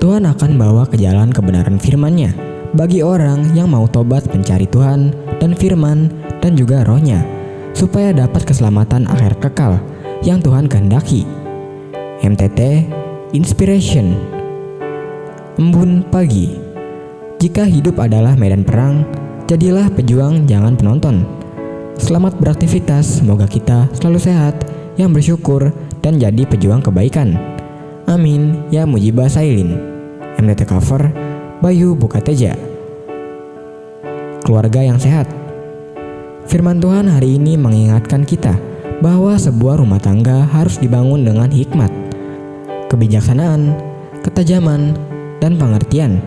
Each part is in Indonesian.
Tuhan akan bawa ke jalan kebenaran firman-Nya bagi orang yang mau tobat mencari Tuhan dan firman dan juga roh-Nya, supaya dapat keselamatan akhir kekal yang Tuhan kehendaki. MTT Inspiration. Embun pagi. Jika hidup adalah medan perang, jadilah pejuang, jangan penonton. Selamat beraktivitas, semoga kita selalu sehat, yang bersyukur, dan jadi pejuang kebaikan. Amin, ya Mujibah Sailin. MTT cover, Bayu Bukateja. Keluarga yang sehat. Firman Tuhan hari ini mengingatkan kita bahwa sebuah rumah tangga harus dibangun dengan hikmat, kebijaksanaan, ketajaman, dan pengertian.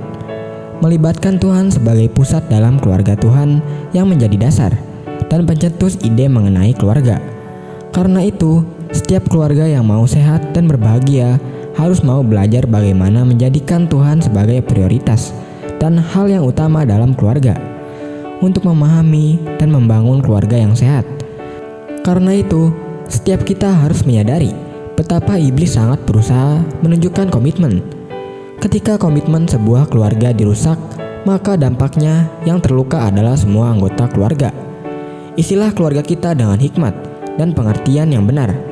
Melibatkan Tuhan sebagai pusat dalam keluarga Tuhan yang menjadi dasar dan pencetus ide mengenai keluarga. Karena itu, setiap keluarga yang mau sehat dan berbahagia harus mau belajar bagaimana menjadikan Tuhan sebagai prioritas dan hal yang utama dalam keluarga, untuk memahami dan membangun keluarga yang sehat. Karena itu, setiap kita harus menyadari betapa iblis sangat berusaha menunjukkan komitmen. Ketika komitmen sebuah keluarga dirusak, maka dampaknya yang terluka adalah semua anggota keluarga. Isilah keluarga kita dengan hikmat dan pengertian yang benar.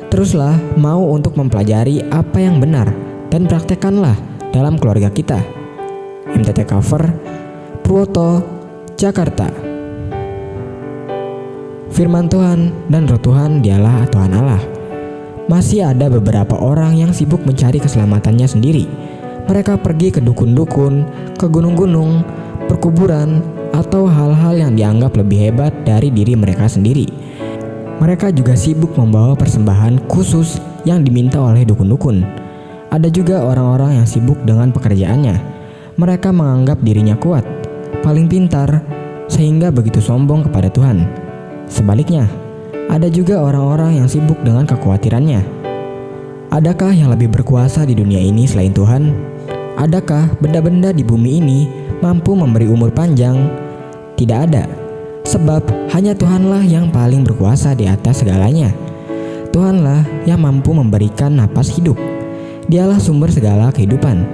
Teruslah mau untuk mempelajari apa yang benar dan praktekkanlah dalam keluarga kita. MTT cover, Purwoto, Jakarta. Firman Tuhan dan Roh Tuhan dialah Tuhan Allah. Masih ada beberapa orang yang sibuk mencari keselamatannya sendiri. Mereka pergi ke dukun-dukun, ke gunung-gunung, perkuburan, atau hal-hal yang dianggap lebih hebat dari diri mereka sendiri. Mereka juga sibuk membawa persembahan khusus yang diminta oleh dukun-dukun. Ada juga orang-orang yang sibuk dengan pekerjaannya. Mereka menganggap dirinya kuat, paling pintar, sehingga begitu sombong kepada Tuhan. Sebaliknya, ada juga orang-orang yang sibuk dengan kekhawatirannya. Adakah yang lebih berkuasa di dunia ini selain Tuhan? Adakah benda-benda di bumi ini mampu memberi umur panjang? Tidak ada, sebab hanya Tuhanlah yang paling berkuasa di atas segalanya. Tuhanlah yang mampu memberikan napas hidup. Dialah sumber segala kehidupan.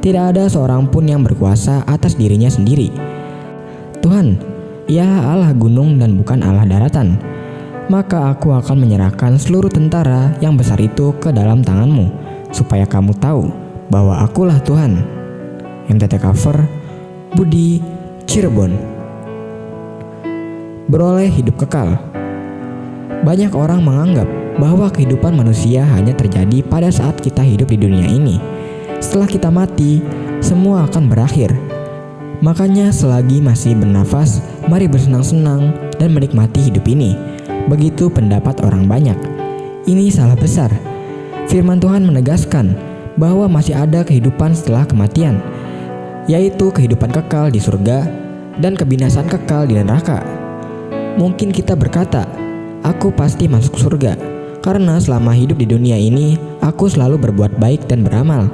Tidak ada seorang pun yang berkuasa atas dirinya sendiri. Tuhan, Ia Allah gunung dan bukan Allah daratan. Maka aku akan menyerahkan seluruh tentara yang besar itu ke dalam tanganmu, supaya kamu tahu bahwa akulah Tuhan. MTT cover, Budi, Cirebon. Beroleh hidup kekal. Banyak orang menganggap bahwa kehidupan manusia hanya terjadi pada saat kita hidup di dunia ini. Setelah kita mati, semua akan berakhir. Makanya selagi masih bernafas, mari bersenang-senang dan menikmati hidup ini. Begitu pendapat orang banyak. Ini salah besar. Firman Tuhan menegaskan bahwa masih ada kehidupan setelah kematian, yaitu kehidupan kekal di surga dan kebinasaan kekal di neraka. Mungkin kita berkata, aku pasti masuk surga, karena selama hidup di dunia ini, aku selalu berbuat baik dan beramal.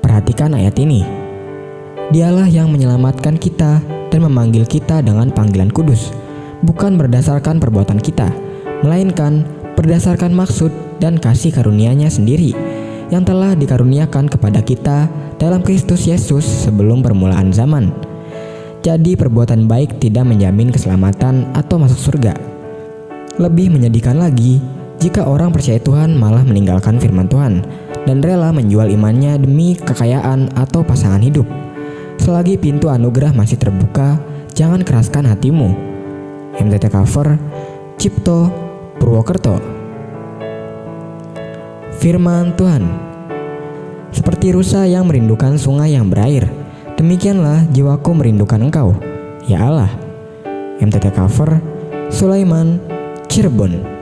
Perhatikan ayat ini. Dialah yang menyelamatkan kita dan memanggil kita dengan panggilan kudus, bukan berdasarkan perbuatan kita, melainkan berdasarkan maksud dan kasih karunia-Nya sendiri yang telah dikaruniakan kepada kita dalam Kristus Yesus sebelum permulaan zaman. Jadi perbuatan baik tidak menjamin keselamatan atau masuk surga. Lebih menyedihkan lagi jika orang percaya Tuhan malah meninggalkan firman Tuhan dan rela menjual imannya demi kekayaan atau pasangan hidup. Selagi pintu anugerah masih terbuka, jangan keraskan hatimu. MTT cover, Cipto, Purwokerto. Firman Tuhan. Seperti rusa yang merindukan sungai yang berair, demikianlah jiwaku merindukan Engkau, ya Allah. MTT cover, Sulaiman, Cirebon.